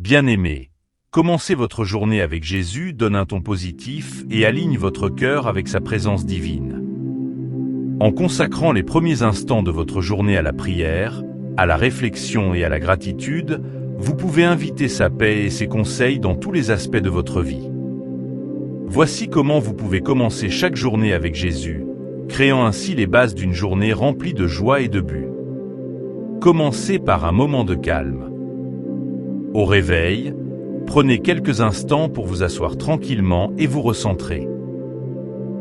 Bien-aimés, commencez votre journée avec Jésus, donne un ton positif et aligne votre cœur avec sa présence divine. En consacrant les premiers instants de votre journée à la prière, à la réflexion et à la gratitude, vous pouvez inviter sa paix et ses conseils dans tous les aspects de votre vie. Voici comment vous pouvez commencer chaque journée avec Jésus, créant ainsi les bases d'une journée remplie de joie et de but. Commencez par un moment de calme. Au réveil, prenez quelques instants pour vous asseoir tranquillement et vous recentrer.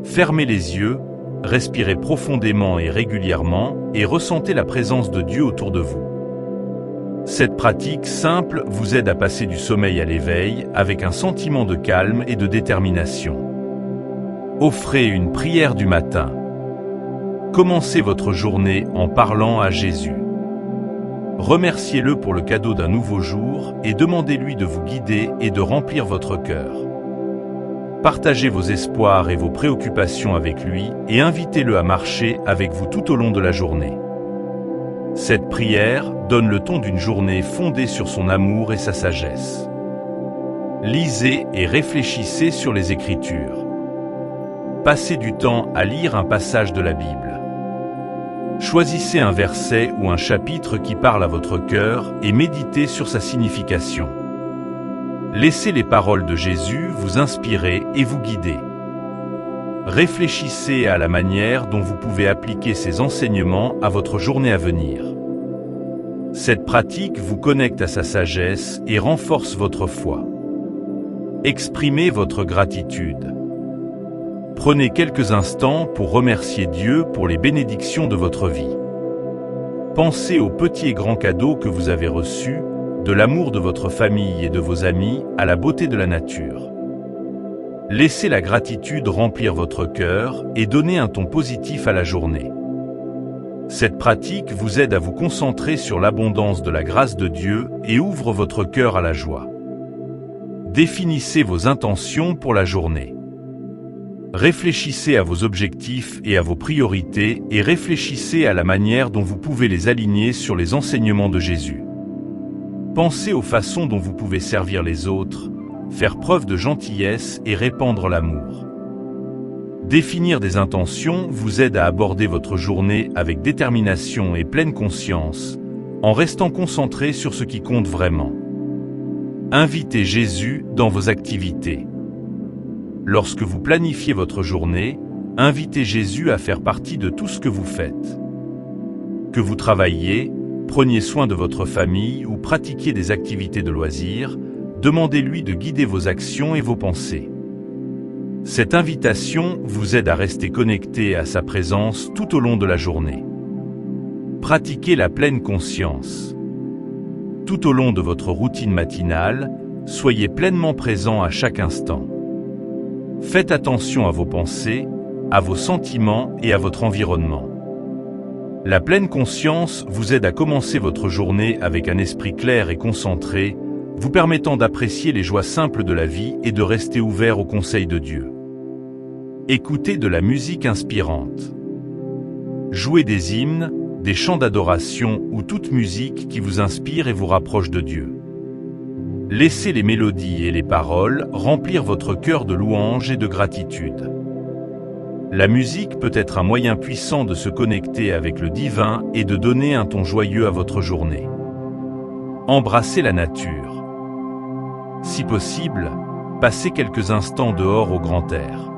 Fermez les yeux, respirez profondément et régulièrement et ressentez la présence de Dieu autour de vous. Cette pratique simple vous aide à passer du sommeil à l'éveil avec un sentiment de calme et de détermination. Offrez une prière du matin. Commencez votre journée en parlant à Jésus. Remerciez-le pour le cadeau d'un nouveau jour et demandez-lui de vous guider et de remplir votre cœur. Partagez vos espoirs et vos préoccupations avec lui et invitez-le à marcher avec vous tout au long de la journée. Cette prière donne le ton d'une journée fondée sur son amour et sa sagesse. Lisez et réfléchissez sur les Écritures. Passez du temps à lire un passage de la Bible. Choisissez un verset ou un chapitre qui parle à votre cœur et méditez sur sa signification. Laissez les paroles de Jésus vous inspirer et vous guider. Réfléchissez à la manière dont vous pouvez appliquer ces enseignements à votre journée à venir. Cette pratique vous connecte à sa sagesse et renforce votre foi. Exprimez votre gratitude. Prenez quelques instants pour remercier Dieu pour les bénédictions de votre vie. Pensez aux petits et grands cadeaux que vous avez reçus, de l'amour de votre famille et de vos amis à la beauté de la nature. Laissez la gratitude remplir votre cœur et donnez un ton positif à la journée. Cette pratique vous aide à vous concentrer sur l'abondance de la grâce de Dieu et ouvre votre cœur à la joie. Définissez vos intentions pour la journée. Réfléchissez à vos objectifs et à vos priorités et réfléchissez à la manière dont vous pouvez les aligner sur les enseignements de Jésus. Pensez aux façons dont vous pouvez servir les autres, faire preuve de gentillesse et répandre l'amour. Définir des intentions vous aide à aborder votre journée avec détermination et pleine conscience, en restant concentré sur ce qui compte vraiment. Invitez Jésus dans vos activités. Lorsque vous planifiez votre journée, invitez Jésus à faire partie de tout ce que vous faites. Que vous travailliez, preniez soin de votre famille ou pratiquiez des activités de loisirs, demandez-lui de guider vos actions et vos pensées. Cette invitation vous aide à rester connecté à sa présence tout au long de la journée. Pratiquez la pleine conscience. Tout au long de votre routine matinale, soyez pleinement présent à chaque instant. Faites attention à vos pensées, à vos sentiments et à votre environnement. La pleine conscience vous aide à commencer votre journée avec un esprit clair et concentré, vous permettant d'apprécier les joies simples de la vie et de rester ouvert aux conseils de Dieu. Écoutez de la musique inspirante. Jouez des hymnes, des chants d'adoration ou toute musique qui vous inspire et vous rapproche de Dieu. Laissez les mélodies et les paroles remplir votre cœur de louange et de gratitude. La musique peut être un moyen puissant de se connecter avec le divin et de donner un ton joyeux à votre journée. Embrassez la nature. Si possible, passez quelques instants dehors au grand air.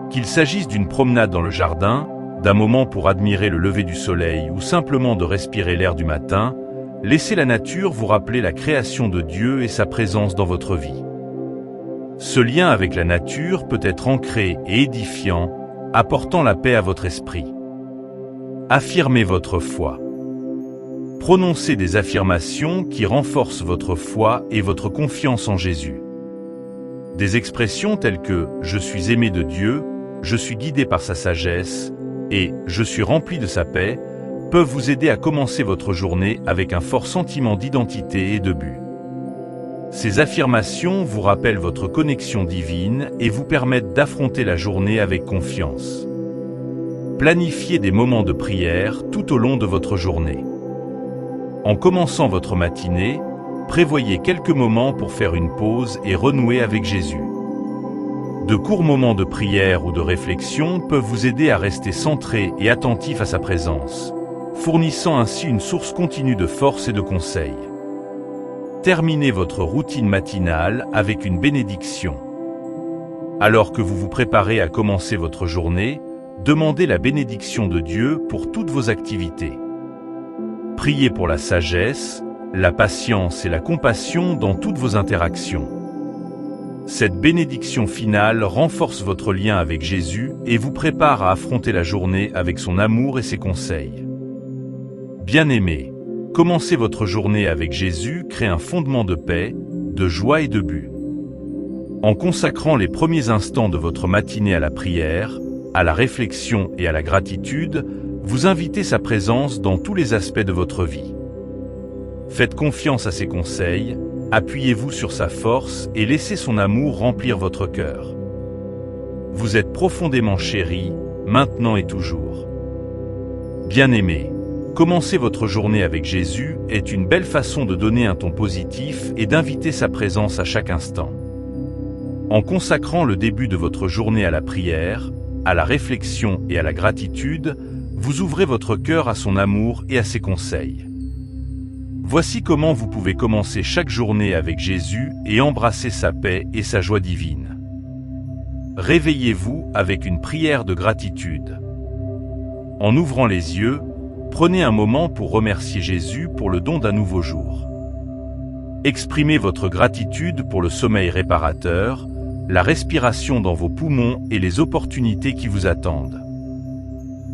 Qu'il s'agisse d'une promenade dans le jardin, d'un moment pour admirer le lever du soleil ou simplement de respirer l'air du matin, laissez la nature vous rappeler la création de Dieu et sa présence dans votre vie. Ce lien avec la nature peut être ancré et édifiant, apportant la paix à votre esprit. Affirmez votre foi. Prononcez des affirmations qui renforcent votre foi et votre confiance en Jésus. Des expressions telles que « Je suis aimé de Dieu »,« Je suis guidé par sa sagesse » et « Je suis rempli de sa paix » peuvent vous aider à commencer votre journée avec un fort sentiment d'identité et de but. Ces affirmations vous rappellent votre connexion divine et vous permettent d'affronter la journée avec confiance. Planifiez des moments de prière tout au long de votre journée. En commençant votre matinée, prévoyez quelques moments pour faire une pause et renouer avec Jésus. De courts moments de prière ou de réflexion peuvent vous aider à rester centré et attentif à sa présence, fournissant ainsi une source continue de force et de conseils. Terminez votre routine matinale avec une bénédiction. Alors que vous vous préparez à commencer votre journée, demandez la bénédiction de Dieu pour toutes vos activités. Priez pour la sagesse, la patience et la compassion dans toutes vos interactions. Cette bénédiction finale renforce votre lien avec Jésus et vous prépare à affronter la journée avec son amour et ses conseils. Bien-aimés, commencer votre journée avec Jésus crée un fondement de paix, de joie et de but. En consacrant les premiers instants de votre matinée à la prière, à la réflexion et à la gratitude, vous invitez sa présence dans tous les aspects de votre vie. Faites confiance à ses conseils, appuyez-vous sur sa force et laissez son amour remplir votre cœur. Vous êtes profondément chéris, maintenant et toujours. Bien-aimés, commencer votre journée avec Jésus est une belle façon de donner un ton positif et d'inviter sa présence à chaque instant. En consacrant le début de votre journée à la prière, à la réflexion et à la gratitude, vous ouvrez votre cœur à son amour et à ses conseils. Voici comment vous pouvez commencer chaque journée avec Jésus et embrasser sa paix et sa joie divine. Réveillez-vous avec une prière de gratitude. En ouvrant les yeux, prenez un moment pour remercier Jésus pour le don d'un nouveau jour. Exprimez votre gratitude pour le sommeil réparateur, la respiration dans vos poumons et les opportunités qui vous attendent.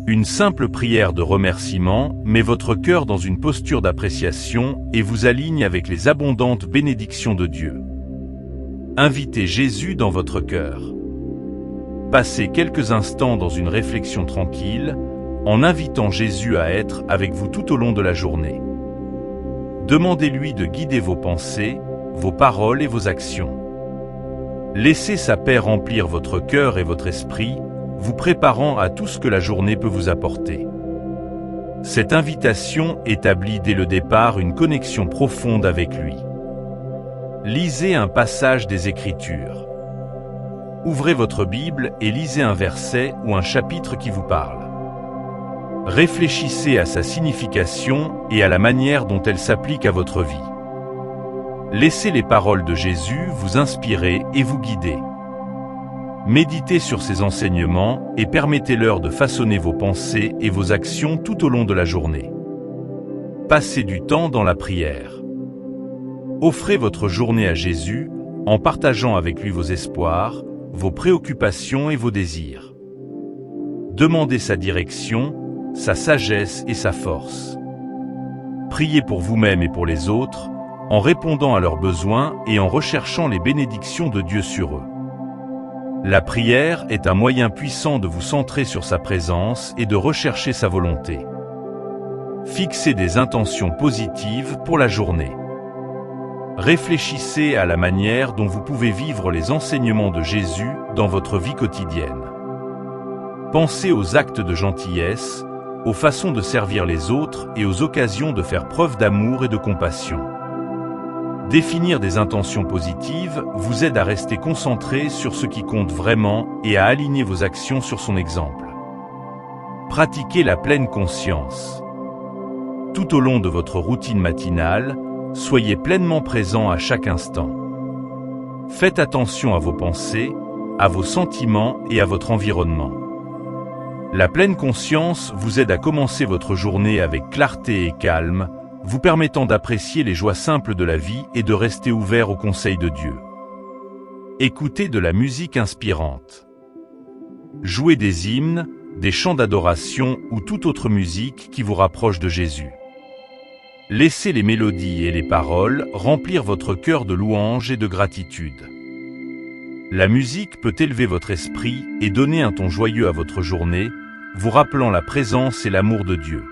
Une simple prière de remerciement met votre cœur dans une posture d'appréciation et vous aligne avec les abondantes bénédictions de Dieu. Invitez Jésus dans votre cœur. Passez quelques instants dans une réflexion tranquille, en invitant Jésus à être avec vous tout au long de la journée. Demandez-lui de guider vos pensées, vos paroles et vos actions. Laissez sa paix remplir votre cœur et votre esprit, vous préparant à tout ce que la journée peut vous apporter. Cette invitation établit dès le départ une connexion profonde avec lui. Lisez un passage des Écritures. Ouvrez votre Bible et lisez un verset ou un chapitre qui vous parle. Réfléchissez à sa signification et à la manière dont elle s'applique à votre vie. Laissez les paroles de Jésus vous inspirer et vous guider. Méditez sur ses enseignements et permettez-leur de façonner vos pensées et vos actions tout au long de la journée. Passez du temps dans la prière. Offrez votre journée à Jésus en partageant avec lui vos espoirs, vos préoccupations et vos désirs. Demandez sa direction, sa sagesse et sa force. Priez pour vous-même et pour les autres, en répondant à leurs besoins et en recherchant les bénédictions de Dieu sur eux. La prière est un moyen puissant de vous centrer sur sa présence et de rechercher sa volonté. Fixez des intentions positives pour la journée. Réfléchissez à la manière dont vous pouvez vivre les enseignements de Jésus dans votre vie quotidienne. Pensez aux actes de gentillesse, aux façons de servir les autres et aux occasions de faire preuve d'amour et de compassion. Définir des intentions positives vous aide à rester concentré sur ce qui compte vraiment et à aligner vos actions sur son exemple. Pratiquez la pleine conscience. Tout au long de votre routine matinale, soyez pleinement présent à chaque instant. Faites attention à vos pensées, à vos sentiments et à votre environnement. La pleine conscience vous aide à commencer votre journée avec clarté et calme, vous permettant d'apprécier les joies simples de la vie et de rester ouvert aux conseils de Dieu. Écoutez de la musique inspirante. Jouez des hymnes, des chants d'adoration ou toute autre musique qui vous rapproche de Jésus. Laissez les mélodies et les paroles remplir votre cœur de louange et de gratitude. La musique peut élever votre esprit et donner un ton joyeux à votre journée, vous rappelant la présence et l'amour de Dieu.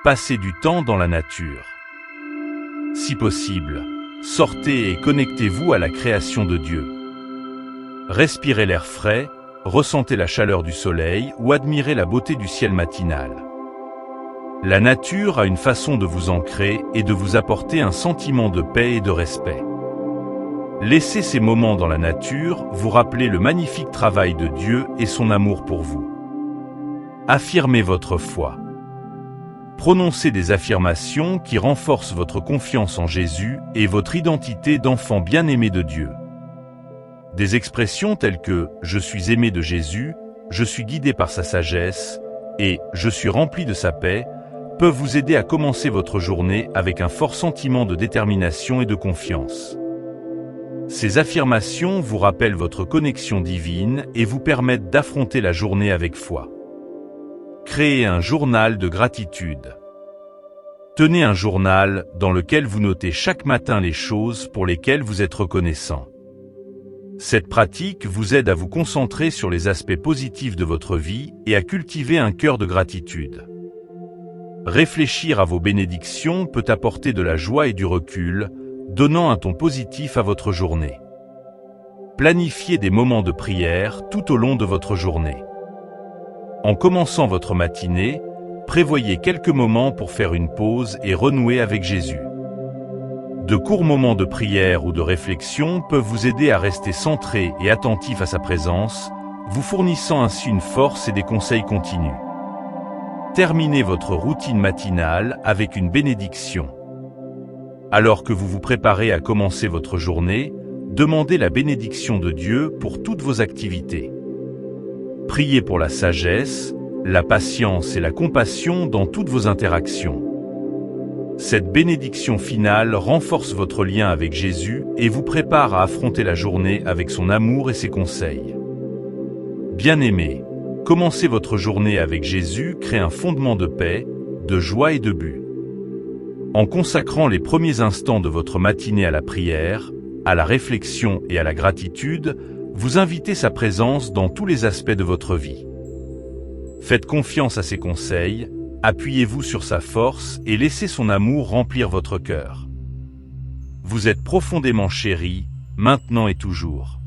Passez du temps dans la nature. Si possible, sortez et connectez-vous à la création de Dieu. Respirez l'air frais, ressentez la chaleur du soleil ou admirez la beauté du ciel matinal. La nature a une façon de vous ancrer et de vous apporter un sentiment de paix et de respect. Laissez ces moments dans la nature vous rappeler le magnifique travail de Dieu et son amour pour vous. Affirmez votre foi. Prononcez des affirmations qui renforcent votre confiance en Jésus et votre identité d'enfant bien-aimé de Dieu. Des expressions telles que « Je suis aimé de Jésus »,« Je suis guidé par sa sagesse » et « Je suis rempli de sa paix » peuvent vous aider à commencer votre journée avec un fort sentiment de détermination et de confiance. Ces affirmations vous rappellent votre connexion divine et vous permettent d'affronter la journée avec foi. Créez un journal de gratitude. Tenez un journal dans lequel vous notez chaque matin les choses pour lesquelles vous êtes reconnaissant. Cette pratique vous aide à vous concentrer sur les aspects positifs de votre vie et à cultiver un cœur de gratitude. Réfléchir à vos bénédictions peut apporter de la joie et du recul, donnant un ton positif à votre journée. Planifiez des moments de prière tout au long de votre journée. En commençant votre matinée, prévoyez quelques moments pour faire une pause et renouer avec Jésus. De courts moments de prière ou de réflexion peuvent vous aider à rester centré et attentif à sa présence, vous fournissant ainsi une force et des conseils continus. Terminez votre routine matinale avec une bénédiction. Alors que vous vous préparez à commencer votre journée, demandez la bénédiction de Dieu pour toutes vos activités. Priez pour la sagesse, la patience et la compassion dans toutes vos interactions. Cette bénédiction finale renforce votre lien avec Jésus et vous prépare à affronter la journée avec son amour et ses conseils. Bien-aimés, commencer votre journée avec Jésus crée un fondement de paix, de joie et de but. En consacrant les premiers instants de votre matinée à la prière, à la réflexion et à la gratitude, vous invitez sa présence dans tous les aspects de votre vie. Faites confiance à ses conseils, appuyez-vous sur sa force et laissez son amour remplir votre cœur. Vous êtes profondément chéri, maintenant et toujours.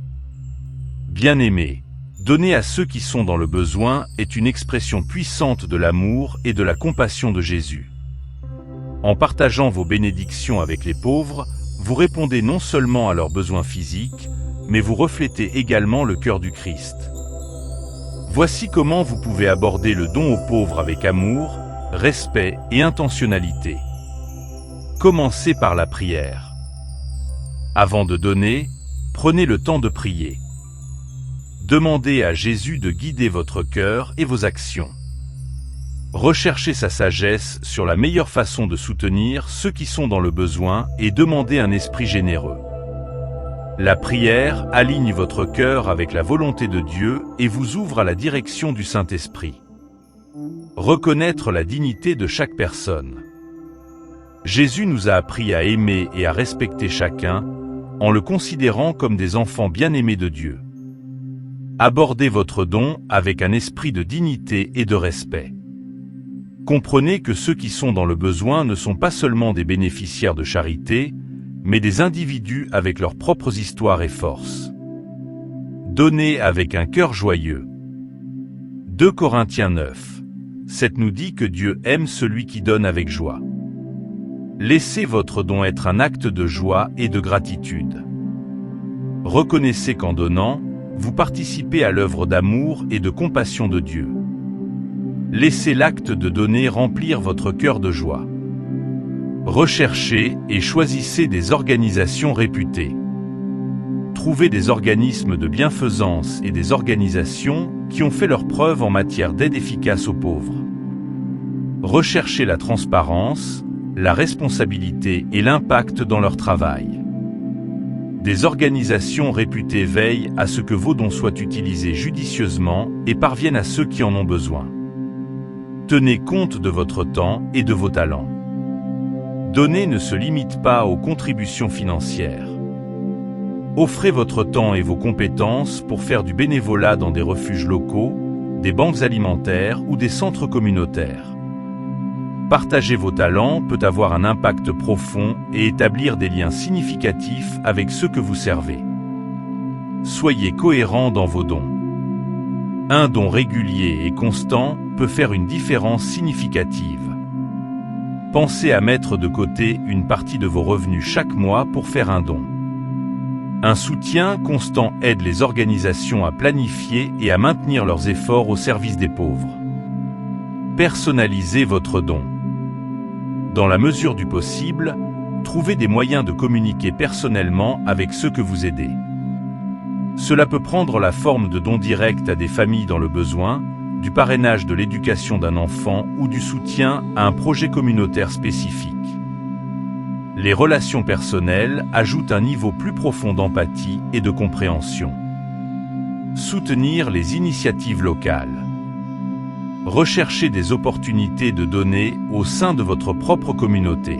Bien-aimé, donner à ceux qui sont dans le besoin est une expression puissante de l'amour et de la compassion de Jésus. En partageant vos bénédictions avec les pauvres, vous répondez non seulement à leurs besoins physiques, mais vous reflétez également le cœur du Christ. Voici comment vous pouvez aborder le don aux pauvres avec amour, respect et intentionnalité. Commencez par la prière. Avant de donner, prenez le temps de prier. Demandez à Jésus de guider votre cœur et vos actions. Recherchez sa sagesse sur la meilleure façon de soutenir ceux qui sont dans le besoin et demandez un esprit généreux. La prière aligne votre cœur avec la volonté de Dieu et vous ouvre à la direction du Saint-Esprit. Reconnaître la dignité de chaque personne. Jésus nous a appris à aimer et à respecter chacun, en le considérant comme des enfants bien-aimés de Dieu. Abordez votre don avec un esprit de dignité et de respect. Comprenez que ceux qui sont dans le besoin ne sont pas seulement des bénéficiaires de charité, mais des individus avec leurs propres histoires et forces. Donnez avec un cœur joyeux. 2 Corinthiens 9, 7 nous dit que Dieu aime celui qui donne avec joie. Laissez votre don être un acte de joie et de gratitude. Reconnaissez qu'en donnant, vous participez à l'œuvre d'amour et de compassion de Dieu. Laissez l'acte de donner remplir votre cœur de joie. Recherchez et choisissez des organisations réputées. Trouvez des organismes de bienfaisance et des organisations qui ont fait leurs preuves en matière d'aide efficace aux pauvres. Recherchez la transparence, la responsabilité et l'impact dans leur travail. Des organisations réputées veillent à ce que vos dons soient utilisés judicieusement et parviennent à ceux qui en ont besoin. Tenez compte de votre temps et de vos talents. Donner ne se limite pas aux contributions financières. Offrez votre temps et vos compétences pour faire du bénévolat dans des refuges locaux, des banques alimentaires ou des centres communautaires. Partager vos talents peut avoir un impact profond et établir des liens significatifs avec ceux que vous servez. Soyez cohérents dans vos dons. Un don régulier et constant peut faire une différence significative. Pensez à mettre de côté une partie de vos revenus chaque mois pour faire un don. Un soutien constant aide les organisations à planifier et à maintenir leurs efforts au service des pauvres. Personnalisez votre don. Dans la mesure du possible, trouvez des moyens de communiquer personnellement avec ceux que vous aidez. Cela peut prendre la forme de dons directs à des familles dans le besoin, du parrainage de l'éducation d'un enfant ou du soutien à un projet communautaire spécifique. Les relations personnelles ajoutent un niveau plus profond d'empathie et de compréhension. Soutenir les initiatives locales. Recherchez des opportunités de donner au sein de votre propre communauté.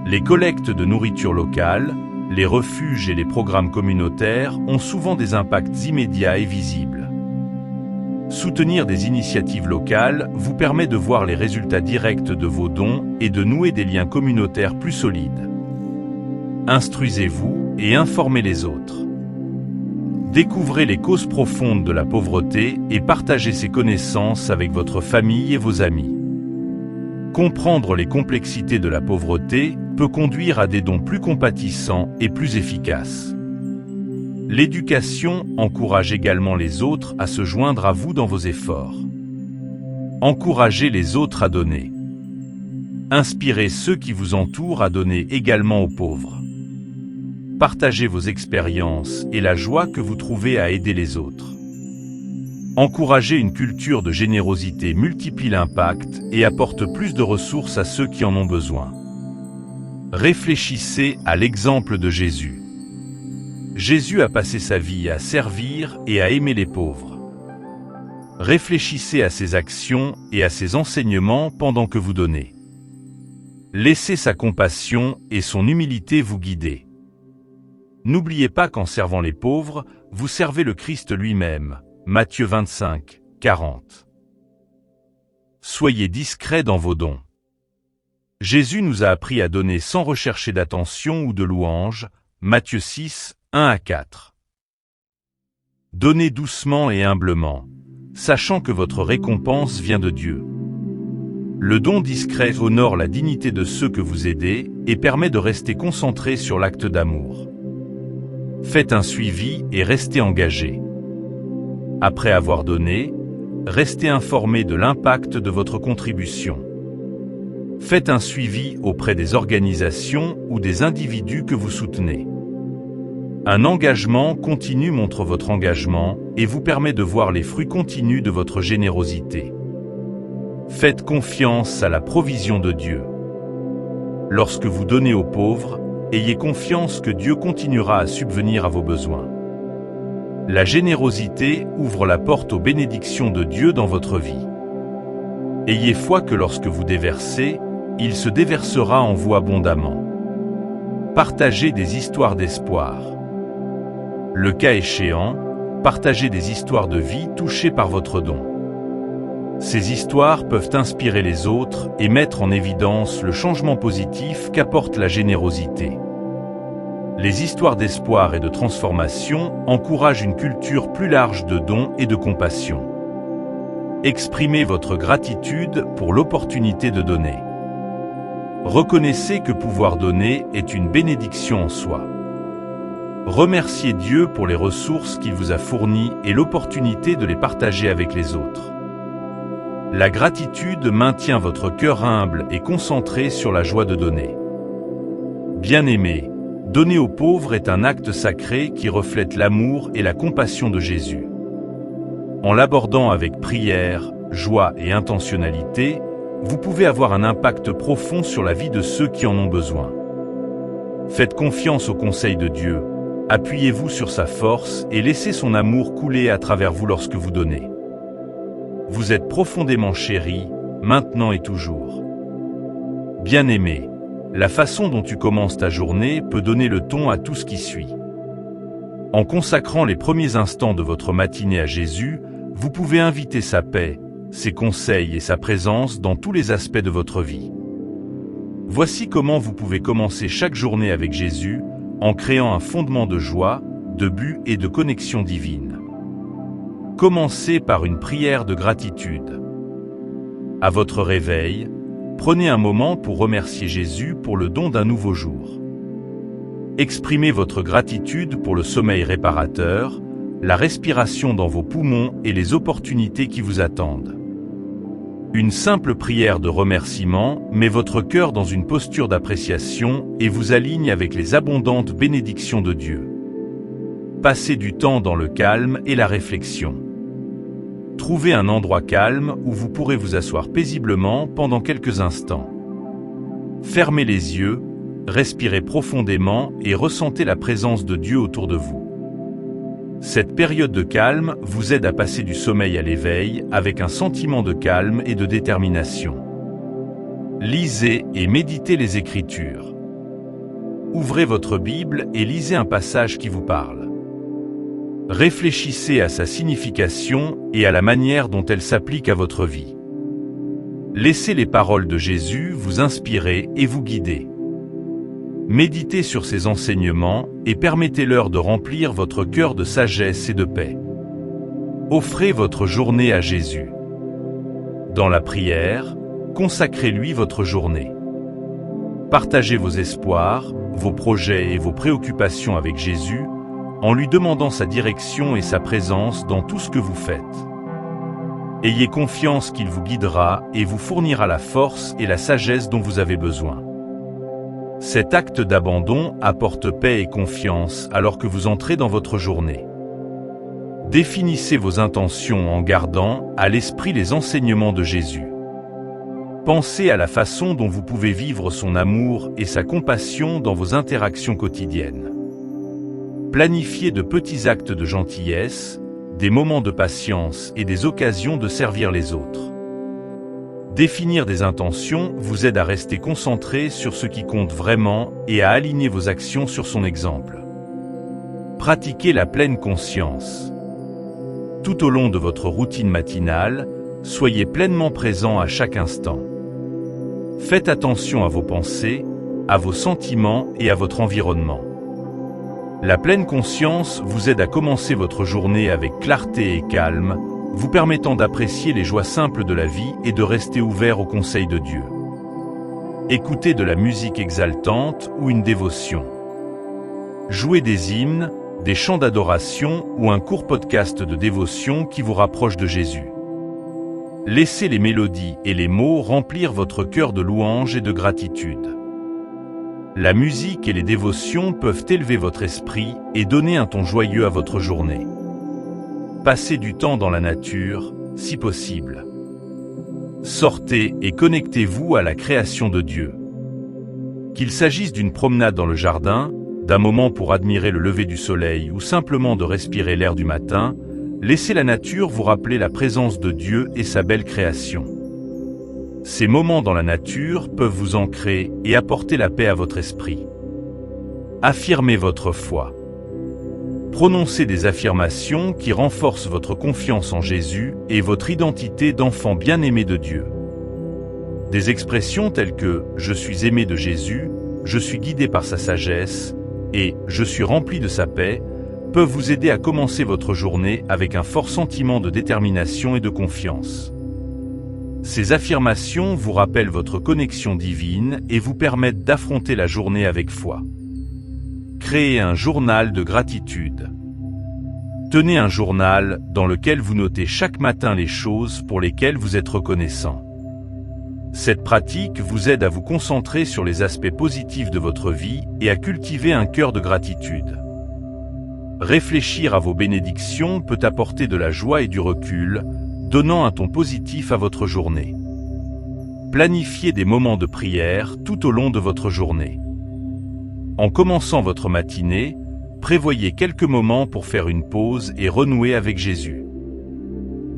Les collectes de nourriture locale, les refuges et les programmes communautaires ont souvent des impacts immédiats et visibles. Soutenir des initiatives locales vous permet de voir les résultats directs de vos dons et de nouer des liens communautaires plus solides. Instruisez-vous et informez les autres. Découvrez les causes profondes de la pauvreté et partagez ces connaissances avec votre famille et vos amis. Comprendre les complexités de la pauvreté peut conduire à des dons plus compatissants et plus efficaces. L'éducation encourage également les autres à se joindre à vous dans vos efforts. Encouragez les autres à donner. Inspirez ceux qui vous entourent à donner également aux pauvres. Partagez vos expériences et la joie que vous trouvez à aider les autres. Encourager une culture de générosité multiplie l'impact et apporte plus de ressources à ceux qui en ont besoin. Réfléchissez à l'exemple de Jésus. Jésus a passé sa vie à servir et à aimer les pauvres. Réfléchissez à ses actions et à ses enseignements pendant que vous donnez. Laissez sa compassion et son humilité vous guider. N'oubliez pas qu'en servant les pauvres, vous servez le Christ lui-même. Matthieu 25, 40. Soyez discrets dans vos dons. Jésus nous a appris à donner sans rechercher d'attention ou de louange. Matthieu 6, 1 à 4. Donnez doucement et humblement, sachant que votre récompense vient de Dieu. Le don discret honore la dignité de ceux que vous aidez et permet de rester concentré sur l'acte d'amour. Faites un suivi et restez engagé. Après avoir donné, restez informé de l'impact de votre contribution. Faites un suivi auprès des organisations ou des individus que vous soutenez. Un engagement continu montre votre engagement et vous permet de voir les fruits continus de votre générosité. Faites confiance à la provision de Dieu. Lorsque vous donnez aux pauvres, ayez confiance que Dieu continuera à subvenir à vos besoins. La générosité ouvre la porte aux bénédictions de Dieu dans votre vie. Ayez foi que lorsque vous déversez, il se déversera en vous abondamment. Partagez des histoires d'espoir. Le cas échéant, partagez des histoires de vie touchées par votre don. Ces histoires peuvent inspirer les autres et mettre en évidence le changement positif qu'apporte la générosité. Les histoires d'espoir et de transformation encouragent une culture plus large de dons et de compassion. Exprimez votre gratitude pour l'opportunité de donner. Reconnaissez que pouvoir donner est une bénédiction en soi. Remerciez Dieu pour les ressources qu'il vous a fournies et l'opportunité de les partager avec les autres. La gratitude maintient votre cœur humble et concentré sur la joie de donner. Bien-aimés, donner aux pauvres est un acte sacré qui reflète l'amour et la compassion de Jésus. En l'abordant avec prière, joie et intentionnalité, vous pouvez avoir un impact profond sur la vie de ceux qui en ont besoin. Faites confiance au conseil de Dieu. Appuyez-vous sur sa force et laissez son amour couler à travers vous lorsque vous donnez. Vous êtes profondément chéris, maintenant et toujours. Bien-aimé, la façon dont tu commences ta journée peut donner le ton à tout ce qui suit. En consacrant les premiers instants de votre matinée à Jésus, vous pouvez inviter sa paix, ses conseils et sa présence dans tous les aspects de votre vie. Voici comment vous pouvez commencer chaque journée avec Jésus, en créant un fondement de joie, de but et de connexion divine. Commencez par une prière de gratitude. À votre réveil, prenez un moment pour remercier Jésus pour le don d'un nouveau jour. Exprimez votre gratitude pour le sommeil réparateur, la respiration dans vos poumons et les opportunités qui vous attendent. Une simple prière de remerciement met votre cœur dans une posture d'appréciation et vous aligne avec les abondantes bénédictions de Dieu. Passez du temps dans le calme et la réflexion. Trouvez un endroit calme où vous pourrez vous asseoir paisiblement pendant quelques instants. Fermez les yeux, respirez profondément et ressentez la présence de Dieu autour de vous. Cette période de calme vous aide à passer du sommeil à l'éveil avec un sentiment de calme et de détermination. Lisez et méditez les Écritures. Ouvrez votre Bible et lisez un passage qui vous parle. Réfléchissez à sa signification et à la manière dont elle s'applique à votre vie. Laissez les paroles de Jésus vous inspirer et vous guider. Méditez sur ses enseignements et permettez-leur de remplir votre cœur de sagesse et de paix. Offrez votre journée à Jésus. Dans la prière, consacrez-lui votre journée. Partagez vos espoirs, vos projets et vos préoccupations avec Jésus, en lui demandant sa direction et sa présence dans tout ce que vous faites. Ayez confiance qu'il vous guidera et vous fournira la force et la sagesse dont vous avez besoin. Cet acte d'abandon apporte paix et confiance alors que vous entrez dans votre journée. Définissez vos intentions en gardant à l'esprit les enseignements de Jésus. Pensez à la façon dont vous pouvez vivre son amour et sa compassion dans vos interactions quotidiennes. Planifiez de petits actes de gentillesse, des moments de patience et des occasions de servir les autres. Définir des intentions vous aide à rester concentré sur ce qui compte vraiment et à aligner vos actions sur son exemple. Pratiquez la pleine conscience. Tout au long de votre routine matinale, soyez pleinement présent à chaque instant. Faites attention à vos pensées, à vos sentiments et à votre environnement. La pleine conscience vous aide à commencer votre journée avec clarté et calme, vous permettant d'apprécier les joies simples de la vie et de rester ouvert aux conseils de Dieu. Écoutez de la musique exaltante ou une dévotion. Jouez des hymnes, des chants d'adoration ou un court podcast de dévotion qui vous rapproche de Jésus. Laissez les mélodies et les mots remplir votre cœur de louange et de gratitude. La musique et les dévotions peuvent élever votre esprit et donner un ton joyeux à votre journée. Passez du temps dans la nature, si possible. Sortez et connectez-vous à la création de Dieu. Qu'il s'agisse d'une promenade dans le jardin, d'un moment pour admirer le lever du soleil ou simplement de respirer l'air du matin, laissez la nature vous rappeler la présence de Dieu et sa belle création. Ces moments dans la nature peuvent vous ancrer et apporter la paix à votre esprit. Affirmez votre foi. Prononcez des affirmations qui renforcent votre confiance en Jésus et votre identité d'enfant bien-aimé de Dieu. Des expressions telles que « Je suis aimé de Jésus »,« Je suis guidé par sa sagesse » et « Je suis rempli de sa paix » peuvent vous aider à commencer votre journée avec un fort sentiment de détermination et de confiance. Ces affirmations vous rappellent votre connexion divine et vous permettent d'affronter la journée avec foi. Créez un journal de gratitude. Tenez un journal dans lequel vous notez chaque matin les choses pour lesquelles vous êtes reconnaissant. Cette pratique vous aide à vous concentrer sur les aspects positifs de votre vie et à cultiver un cœur de gratitude. Réfléchir à vos bénédictions peut apporter de la joie et du recul, donnant un ton positif à votre journée. Planifiez des moments de prière tout au long de votre journée. En commençant votre matinée, prévoyez quelques moments pour faire une pause et renouer avec Jésus.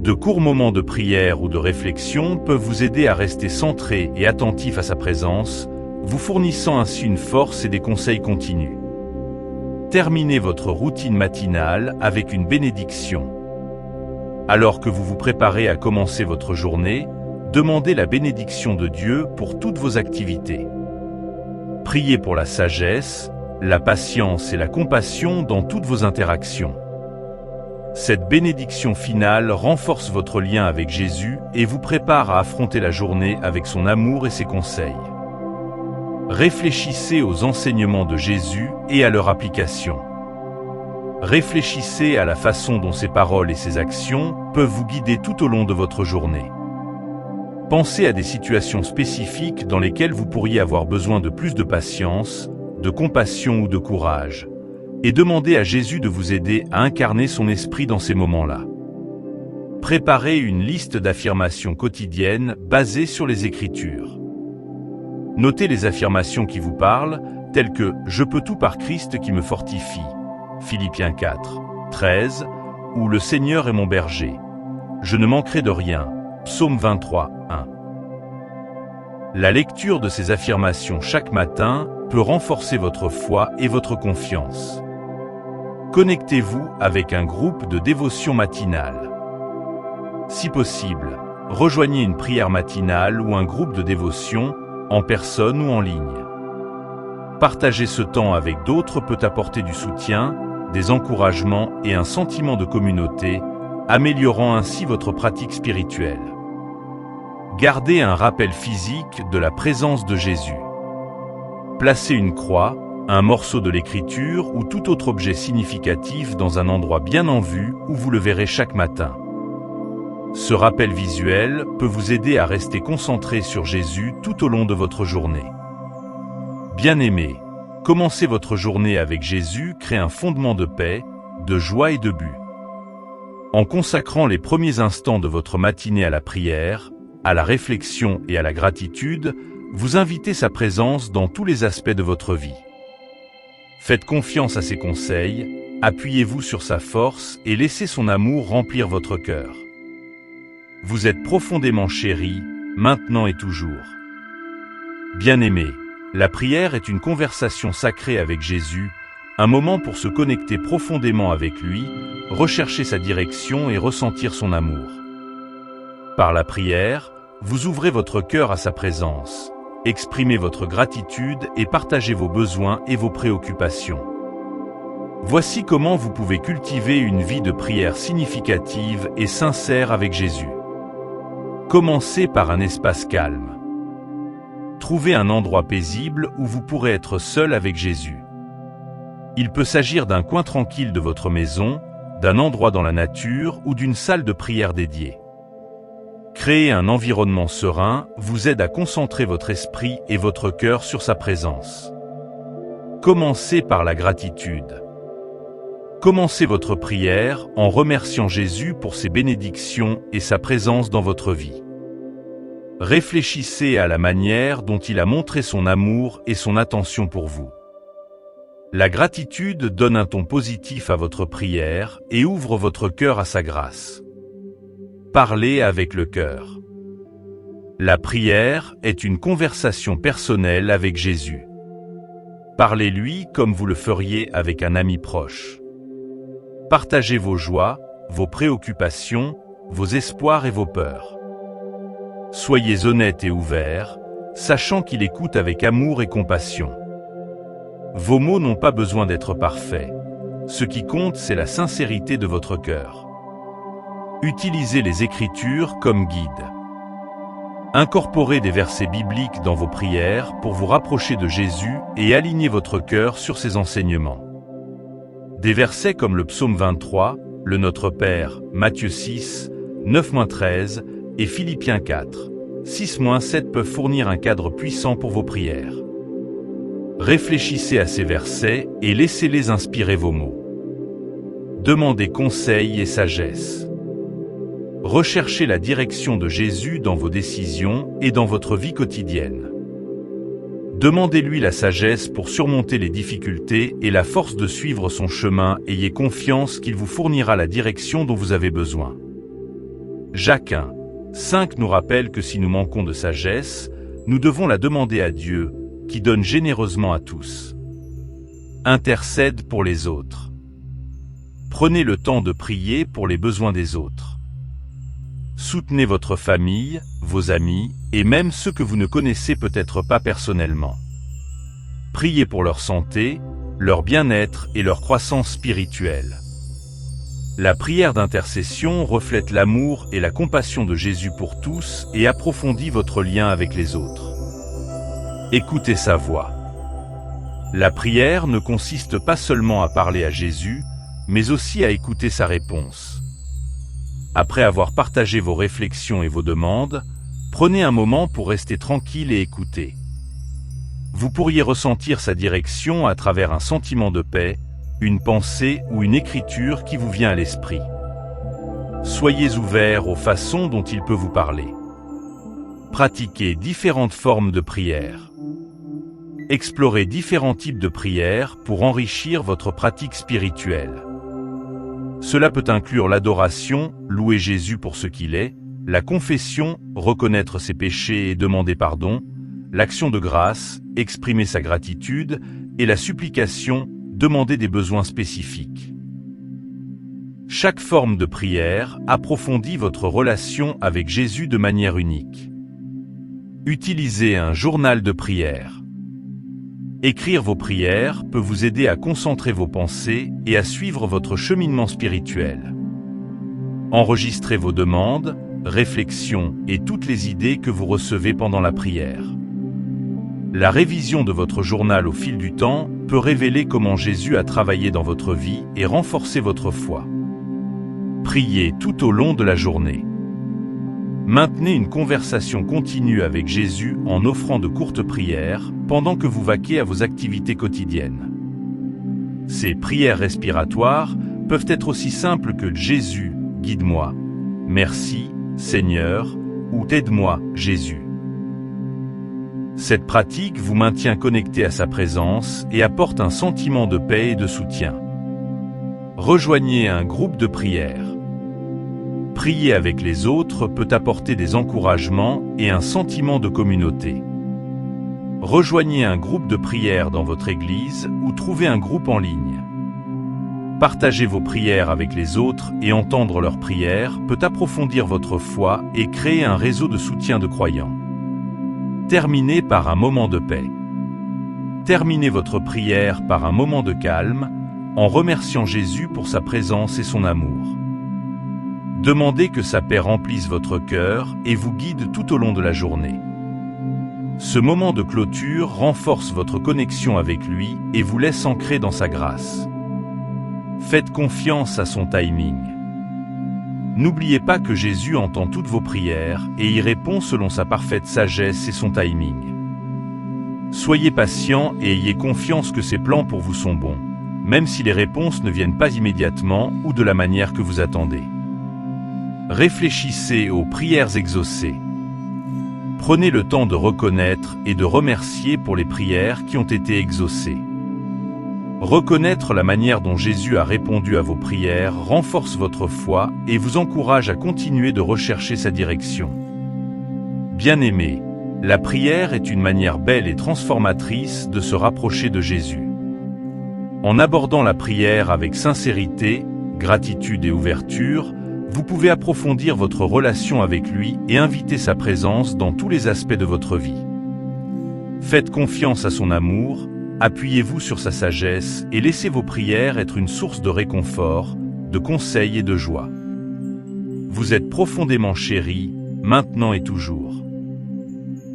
De courts moments de prière ou de réflexion peuvent vous aider à rester centré et attentif à sa présence, vous fournissant ainsi une force et des conseils continus. Terminez votre routine matinale avec une bénédiction. Alors que vous vous préparez à commencer votre journée, demandez la bénédiction de Dieu pour toutes vos activités. Priez pour la sagesse, la patience et la compassion dans toutes vos interactions. Cette bénédiction finale renforce votre lien avec Jésus et vous prépare à affronter la journée avec son amour et ses conseils. Réfléchissez aux enseignements de Jésus et à leur application. Réfléchissez à la façon dont ses paroles et ses actions peuvent vous guider tout au long de votre journée. Pensez à des situations spécifiques dans lesquelles vous pourriez avoir besoin de plus de patience, de compassion ou de courage, et demandez à Jésus de vous aider à incarner son esprit dans ces moments-là. Préparez une liste d'affirmations quotidiennes basées sur les Écritures. Notez les affirmations qui vous parlent, telles que « Je peux tout par Christ qui me fortifie » Philippiens 4, 13, ou « Le Seigneur est mon berger » Je ne manquerai de rien Psaume 23, 1. La lecture de ces affirmations chaque matin peut renforcer votre foi et votre confiance. Connectez-vous avec un groupe de dévotion matinale. Si possible, rejoignez une prière matinale ou un groupe de dévotion, en personne ou en ligne. Partager ce temps avec d'autres peut apporter du soutien, des encouragements et un sentiment de communauté, améliorant ainsi votre pratique spirituelle. Gardez un rappel physique de la présence de Jésus. Placez une croix, un morceau de l'Écriture ou tout autre objet significatif dans un endroit bien en vue où vous le verrez chaque matin. Ce rappel visuel peut vous aider à rester concentré sur Jésus tout au long de votre journée. Bien-aimés, commencer votre journée avec Jésus crée un fondement de paix, de joie et de but. En consacrant les premiers instants de votre matinée à la prière, à la réflexion et à la gratitude, vous invitez sa présence dans tous les aspects de votre vie. Faites confiance à ses conseils, appuyez-vous sur sa force et laissez son amour remplir votre cœur. Vous êtes profondément chéris, maintenant et toujours. Bien-aimés, la prière est une conversation sacrée avec Jésus, un moment pour se connecter profondément avec lui, rechercher sa direction et ressentir son amour. Par la prière, vous ouvrez votre cœur à sa présence. Exprimez votre gratitude et partagez vos besoins et vos préoccupations. Voici comment vous pouvez cultiver une vie de prière significative et sincère avec Jésus. Commencez par un espace calme. Trouvez un endroit paisible où vous pourrez être seul avec Jésus. Il peut s'agir d'un coin tranquille de votre maison, d'un endroit dans la nature ou d'une salle de prière dédiée. Créer un environnement serein vous aide à concentrer votre esprit et votre cœur sur sa présence. Commencez par la gratitude. Commencez votre prière en remerciant Jésus pour ses bénédictions et sa présence dans votre vie. Réfléchissez à la manière dont il a montré son amour et son attention pour vous. La gratitude donne un ton positif à votre prière et ouvre votre cœur à sa grâce. Parlez avec le cœur. La prière est une conversation personnelle avec Jésus. Parlez-lui comme vous le feriez avec un ami proche. Partagez vos joies, vos préoccupations, vos espoirs et vos peurs. Soyez honnête et ouvert, sachant qu'il écoute avec amour et compassion. Vos mots n'ont pas besoin d'être parfaits. Ce qui compte, c'est la sincérité de votre cœur. Utilisez les Écritures comme guide. Incorporez des versets bibliques dans vos prières pour vous rapprocher de Jésus et aligner votre cœur sur ses enseignements. Des versets comme le Psaume 23, le Notre Père, Matthieu 6, 9-13 et Philippiens 4, 6-7 peuvent fournir un cadre puissant pour vos prières. Réfléchissez à ces versets et laissez-les inspirer vos mots. Demandez conseil et sagesse. Recherchez la direction de Jésus dans vos décisions et dans votre vie quotidienne. Demandez-lui la sagesse pour surmonter les difficultés et la force de suivre son chemin. Ayez confiance qu'il vous fournira la direction dont vous avez besoin. Jacques 1, 5 nous rappelle que si nous manquons de sagesse, nous devons la demander à Dieu, qui donne généreusement à tous. Intercède pour les autres. Prenez le temps de prier pour les besoins des autres. Soutenez votre famille, vos amis, et même ceux que vous ne connaissez peut-être pas personnellement. Priez pour leur santé, leur bien-être et leur croissance spirituelle. La prière d'intercession reflète l'amour et la compassion de Jésus pour tous et approfondit votre lien avec les autres. Écoutez sa voix. La prière ne consiste pas seulement à parler à Jésus, mais aussi à écouter sa réponse. Après avoir partagé vos réflexions et vos demandes, prenez un moment pour rester tranquille et écouter. Vous pourriez ressentir sa direction à travers un sentiment de paix, une pensée ou une écriture qui vous vient à l'esprit. Soyez ouverts aux façons dont il peut vous parler. Pratiquez différentes formes de prière. Explorez différents types de prières pour enrichir votre pratique spirituelle. Cela peut inclure l'adoration, louer Jésus pour ce qu'il est, la confession, reconnaître ses péchés et demander pardon, l'action de grâce, exprimer sa gratitude, et la supplication, demander des besoins spécifiques. Chaque forme de prière approfondit votre relation avec Jésus de manière unique. Utilisez un journal de prière. Écrire vos prières peut vous aider à concentrer vos pensées et à suivre votre cheminement spirituel. Enregistrez vos demandes, réflexions et toutes les idées que vous recevez pendant la prière. La révision de votre journal au fil du temps peut révéler comment Jésus a travaillé dans votre vie et renforcer votre foi. Priez tout au long de la journée. Maintenez une conversation continue avec Jésus en offrant de courtes prières pendant que vous vaquez à vos activités quotidiennes. Ces prières respiratoires peuvent être aussi simples que « Jésus, guide-moi »,« Merci, Seigneur » ou « Aide-moi, Jésus ». Cette pratique vous maintient connecté à sa présence et apporte un sentiment de paix et de soutien. Rejoignez un groupe de prière. Prier avec les autres peut apporter des encouragements et un sentiment de communauté. Rejoignez un groupe de prière dans votre église ou trouvez un groupe en ligne. Partager vos prières avec les autres et entendre leurs prières peut approfondir votre foi et créer un réseau de soutien de croyants. Terminez par un moment de paix. Terminez votre prière par un moment de calme, en remerciant Jésus pour sa présence et son amour. Demandez que sa paix remplisse votre cœur et vous guide tout au long de la journée. Ce moment de clôture renforce votre connexion avec lui et vous laisse ancrer dans sa grâce. Faites confiance à son timing. N'oubliez pas que Jésus entend toutes vos prières et y répond selon sa parfaite sagesse et son timing. Soyez patient et ayez confiance que ses plans pour vous sont bons, même si les réponses ne viennent pas immédiatement ou de la manière que vous attendez. Réfléchissez aux prières exaucées. Prenez le temps de reconnaître et de remercier pour les prières qui ont été exaucées. Reconnaître la manière dont Jésus a répondu à vos prières renforce votre foi et vous encourage à continuer de rechercher sa direction. Bien-aimés, la prière est une manière belle et transformatrice de se rapprocher de Jésus. En abordant la prière avec sincérité, gratitude et ouverture, vous pouvez approfondir votre relation avec lui et inviter sa présence dans tous les aspects de votre vie. Faites confiance à son amour, appuyez-vous sur sa sagesse et laissez vos prières être une source de réconfort, de conseils et de joie. Vous êtes profondément chéris, maintenant et toujours.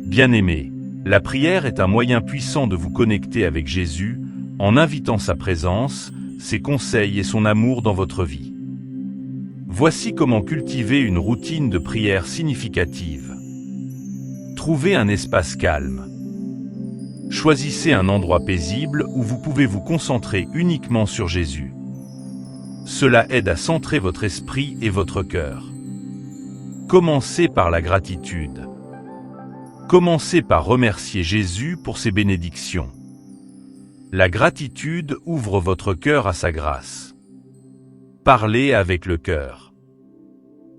Bien-aimés, la prière est un moyen puissant de vous connecter avec Jésus en invitant sa présence, ses conseils et son amour dans votre vie. Voici comment cultiver une routine de prière significative. Trouvez un espace calme. Choisissez un endroit paisible où vous pouvez vous concentrer uniquement sur Jésus. Cela aide à centrer votre esprit et votre cœur. Commencez par la gratitude. Commencez par remercier Jésus pour ses bénédictions. La gratitude ouvre votre cœur à sa grâce. Parlez avec le cœur.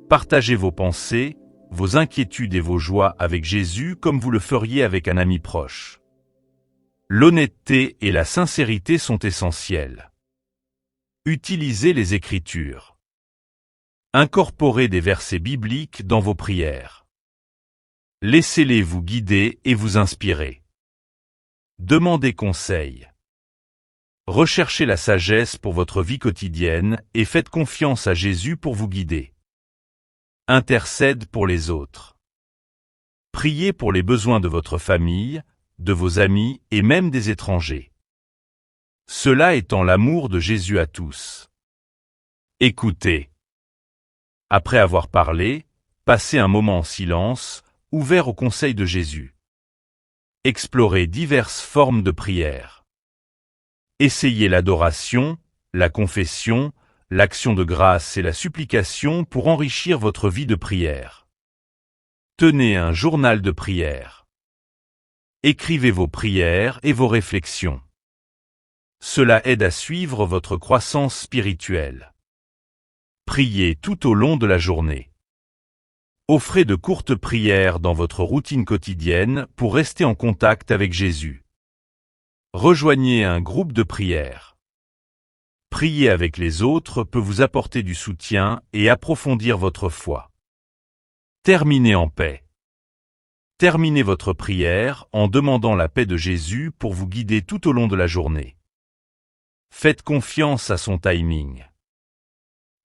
Partagez vos pensées, vos inquiétudes et vos joies avec Jésus comme vous le feriez avec un ami proche. L'honnêteté et la sincérité sont essentielles. Utilisez les Écritures. Incorporez des versets bibliques dans vos prières. Laissez-les vous guider et vous inspirer. Demandez conseil. Recherchez la sagesse pour votre vie quotidienne et faites confiance à Jésus pour vous guider. Intercède pour les autres. Priez pour les besoins de votre famille, de vos amis et même des étrangers. Cela étant l'amour de Jésus à tous. Écoutez. Après avoir parlé, passez un moment en silence, ouvert au conseil de Jésus. Explorez diverses formes de prière. Essayez l'adoration, la confession, l'action de grâce et la supplication pour enrichir votre vie de prière. Tenez un journal de prière. Écrivez vos prières et vos réflexions. Cela aide à suivre votre croissance spirituelle. Priez tout au long de la journée. Offrez de courtes prières dans votre routine quotidienne pour rester en contact avec Jésus. Rejoignez un groupe de prière. Prier avec les autres peut vous apporter du soutien et approfondir votre foi. Terminez en paix. Terminez votre prière en demandant la paix de Jésus pour vous guider tout au long de la journée. Faites confiance à son timing.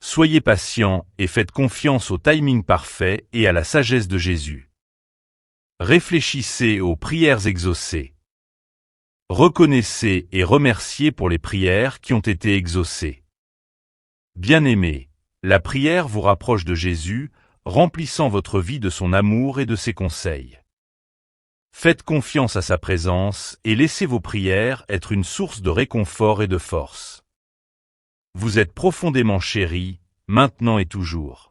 Soyez patient et faites confiance au timing parfait et à la sagesse de Jésus. Réfléchissez aux prières exaucées. Reconnaissez et remerciez pour les prières qui ont été exaucées. Bien-aimés, la prière vous rapproche de Jésus, remplissant votre vie de son amour et de ses conseils. Faites confiance à sa présence et laissez vos prières être une source de réconfort et de force. Vous êtes profondément chéris, maintenant et toujours.